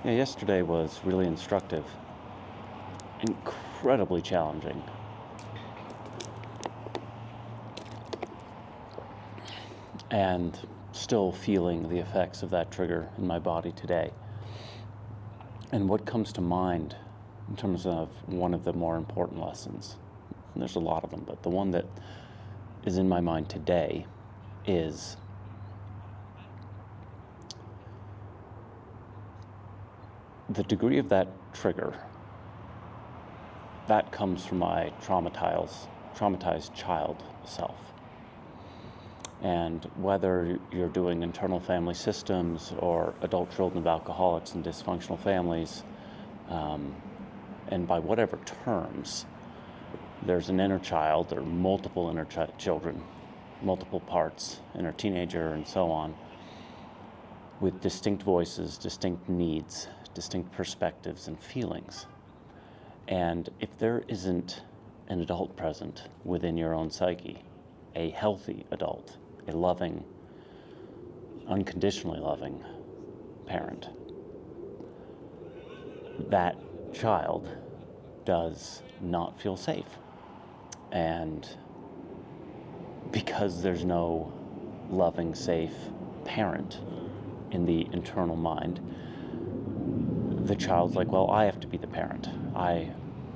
Yeah, yesterday was really instructive, incredibly challenging. And still feeling the effects of that trigger in my body today. And what comes to mind in terms of one of the more important lessons, and there's a lot of them, but the one that is in my mind today is the degree of that trigger that comes from my traumatized child self. And whether you're doing internal family systems or adult children of alcoholics and dysfunctional families, and by whatever terms, there's an inner child or multiple inner children, multiple parts, inner teenager and so on, with distinct voices, distinct needs, distinct perspectives and feelings. And if there isn't an adult present within your own psyche, a healthy adult, a loving, unconditionally loving parent, that child does not feel safe. And because there's no loving, safe parent in the internal mind, the child's like, well, I have to be the parent. I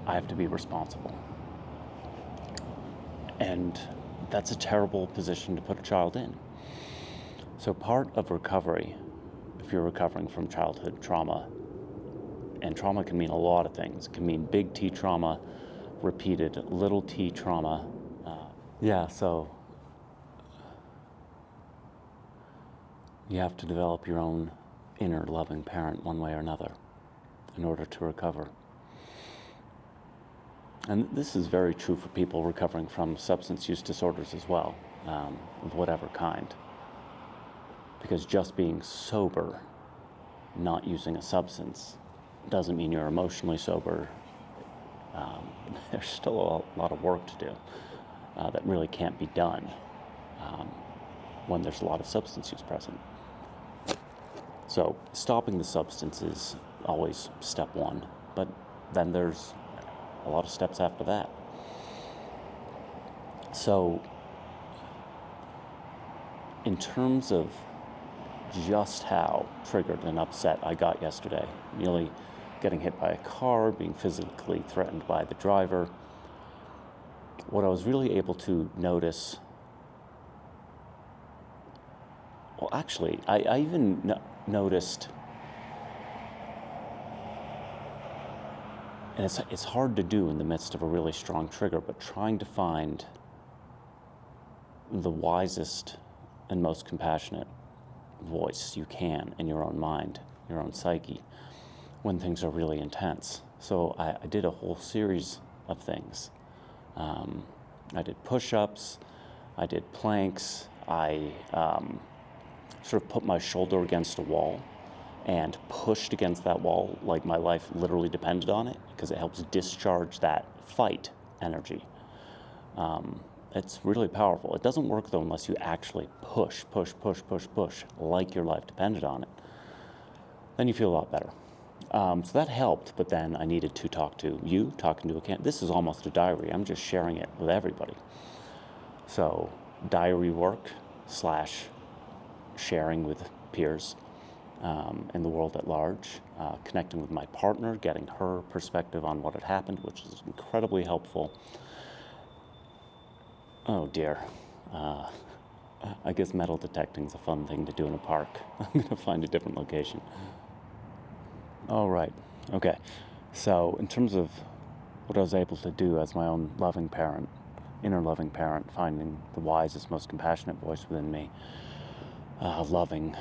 have to be responsible. And that's a terrible position to put a child in. So part of recovery, if you're recovering from childhood trauma, and trauma can mean a lot of things. It can mean big T trauma, repeated little t trauma. So you have to develop your own inner loving parent one way or another in order to recover. And this is very true for people recovering from substance use disorders as well, of whatever kind. Because just being sober, not using a substance, doesn't mean you're emotionally sober. There's still a lot of work to do that really can't be done when there's a lot of substance use present. So stopping the substance is always step one, but then there's a lot of steps after that. So in terms of just how triggered and upset I got yesterday, nearly getting hit by a car, being physically threatened by the driver, what I was really able to notice, well, actually, I even noticed, and it's hard to do in the midst of a really strong trigger, but trying to find the wisest and most compassionate voice you can in your own mind, your own psyche, when things are really intense. So I did a whole series of things. I did push-ups, I did planks, I sort of put my shoulder against a wall and pushed against that wall like my life literally depended on it, because it helps discharge that fight energy. It's really powerful. It doesn't work though unless you actually push like your life depended on it. Then you feel a lot better. So that helped, but then I needed to talk to you, talking to a Ken. This is almost a diary. I'm just sharing it with everybody. So diary work / sharing with peers in the world at large, connecting with my partner, getting her perspective on what had happened, which is incredibly helpful. Oh dear. I guess metal detecting is a fun thing to do in a park. I'm going to find a different location. All right. Okay. So in terms of what I was able to do as my own loving parent, inner loving parent, finding the wisest, most compassionate voice within me, loving,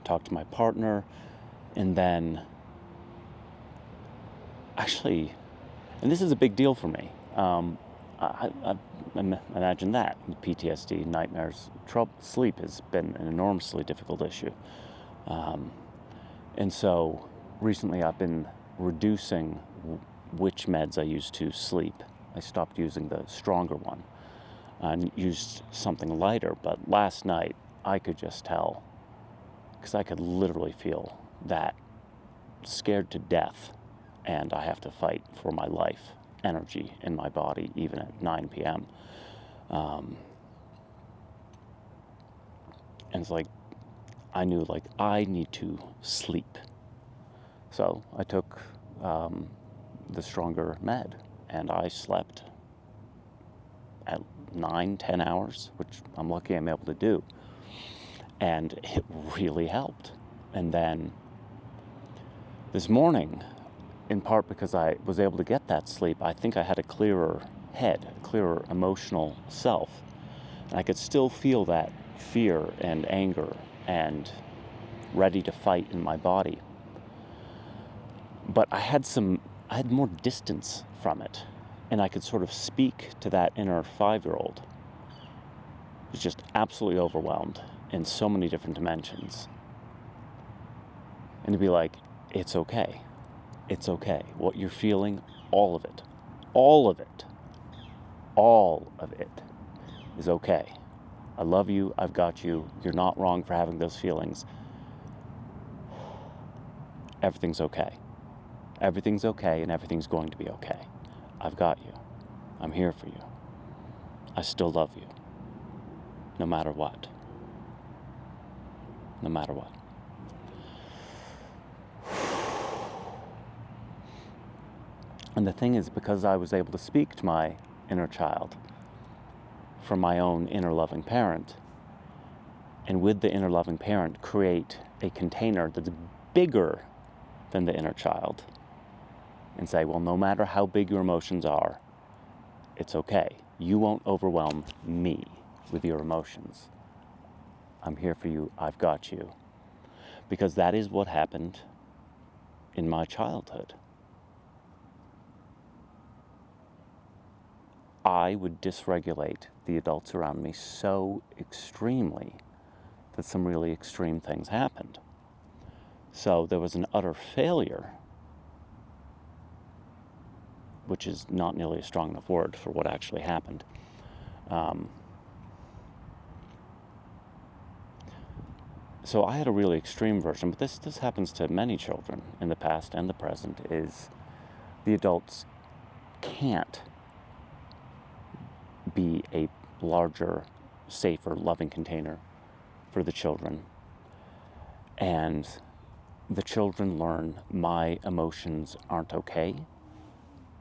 talk to my partner, and then actually, and this is a big deal for me, I imagine that PTSD, nightmares, sleep has been an enormously difficult issue. And so recently I've been reducing which meds I use to sleep. I stopped using the stronger one and used something lighter, but last night I could just tell because I could literally feel that scared to death, and I have to fight for my life energy in my body, even at 9 p.m. And it's like, I knew, like, I need to sleep. So I took the stronger med, and I slept at 9-10 hours, which I'm lucky I'm able to do. And it really helped. And then this morning, in part because I was able to get that sleep, I think I had a clearer head, a clearer emotional self. And I could still feel that fear and anger and ready to fight in my body. But I had more distance from it. And I could sort of speak to that inner 5-year-old. Who's just absolutely overwhelmed in so many different dimensions. And to be like, it's okay. It's okay. What you're feeling, all of it is okay. I love you. I've got you. You're not wrong for having those feelings. Everything's okay. Everything's okay, and everything's going to be okay. I've got you. I'm here for you. I still love you. No matter what. No matter what. And the thing is, because I was able to speak to my inner child from my own inner loving parent, and with the inner loving parent create a container that's bigger than the inner child, and say, well, no matter how big your emotions are, it's okay. You won't overwhelm me with your emotions. I'm here for you. I've got you. Because that is what happened in my childhood. I would dysregulate the adults around me so extremely that some really extreme things happened. So there was an utter failure, which is not nearly a strong enough word for what actually happened. So I had a really extreme version, but this happens to many children in the past and the present, is the adults can't be a larger, safer, loving container for the children. And the children learn my emotions aren't okay,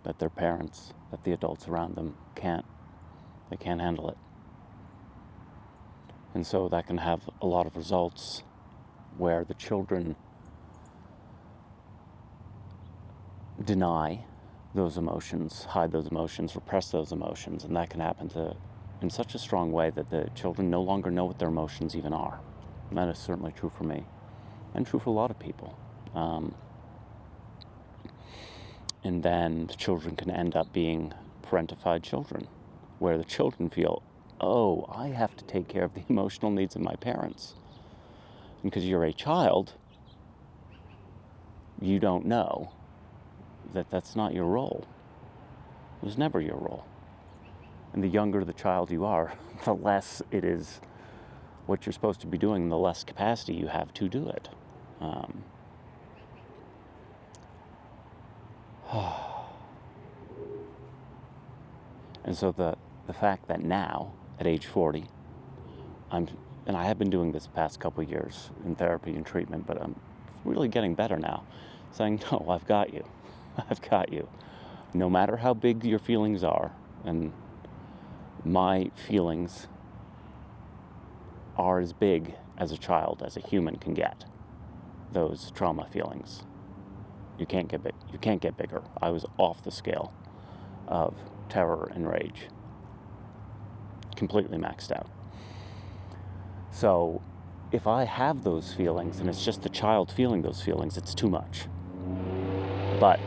that their parents, that the adults around them can't handle it. And so that can have a lot of results where the children deny those emotions, hide those emotions, repress those emotions, and that can happen in such a strong way that the children no longer know what their emotions even are. And that is certainly true for me, and true for a lot of people. And then the children can end up being parentified children, where the children feel, oh, I have to take care of the emotional needs of my parents. And because you're a child, you don't know that that's not your role. It was never your role. And the younger the child you are, the less it is what you're supposed to be doing, the less capacity you have to do it. And so the fact that now, at age 40, and I have been doing this the past couple of years in therapy and treatment, but I'm really getting better now, saying, no, I've got you. I've got you. No matter how big your feelings are, and my feelings are as big as a child, as a human can get. Those trauma feelings. You can't get bigger. I was off the scale of terror and rage. Completely maxed out. So if I have those feelings and it's just the child feeling those feelings, it's too much. But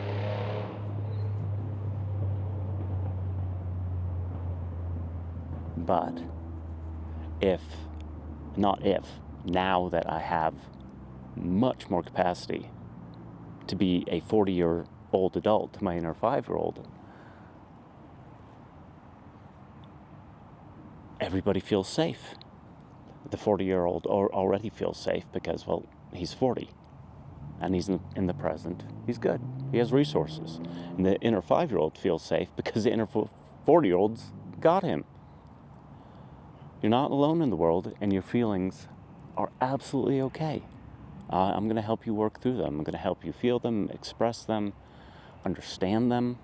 now that I have much more capacity to be a 40-year-old adult to my inner 5-year-old, everybody feels safe. The 40-year-old already feels safe because, well, he's 40 and he's in the present. He's good. He has resources. And the inner 5-year-old feels safe because the inner 40-year-old's got him. You're not alone in the world, and your feelings are absolutely okay. I'm going to help you work through them. I'm going to help you feel them, express them, understand them.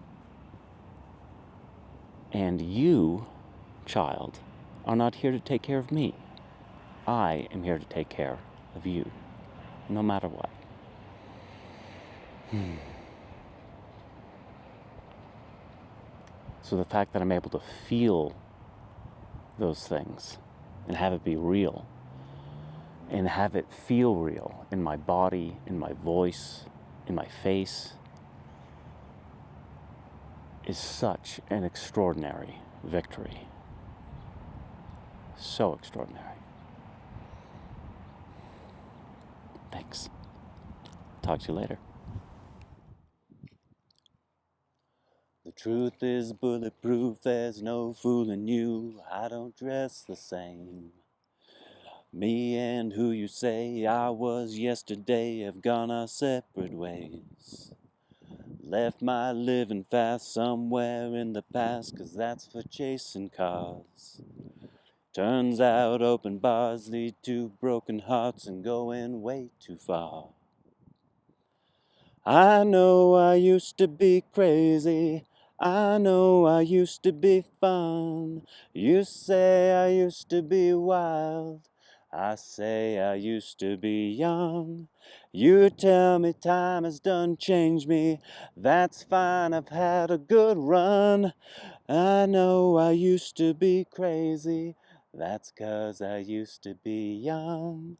And you, child, are not here to take care of me. I am here to take care of you, no matter what. So the fact that I'm able to feel those things and have it be real and have it feel real in my body, in my voice, in my face is such an extraordinary victory. So extraordinary. Thanks. Talk to you later. The truth is bulletproof, there's no fooling you. I don't dress the same. Me and who you say I was yesterday have gone our separate ways. Left my living fast somewhere in the past, 'cause that's for chasing cars. Turns out open bars lead to broken hearts and going way too far. I know I used to be crazy, I know I used to be fun. You say I used to be wild, I say I used to be young. You tell me time has done changed me, that's fine, I've had a good run. I know I used to be crazy, that's 'cause I used to be young.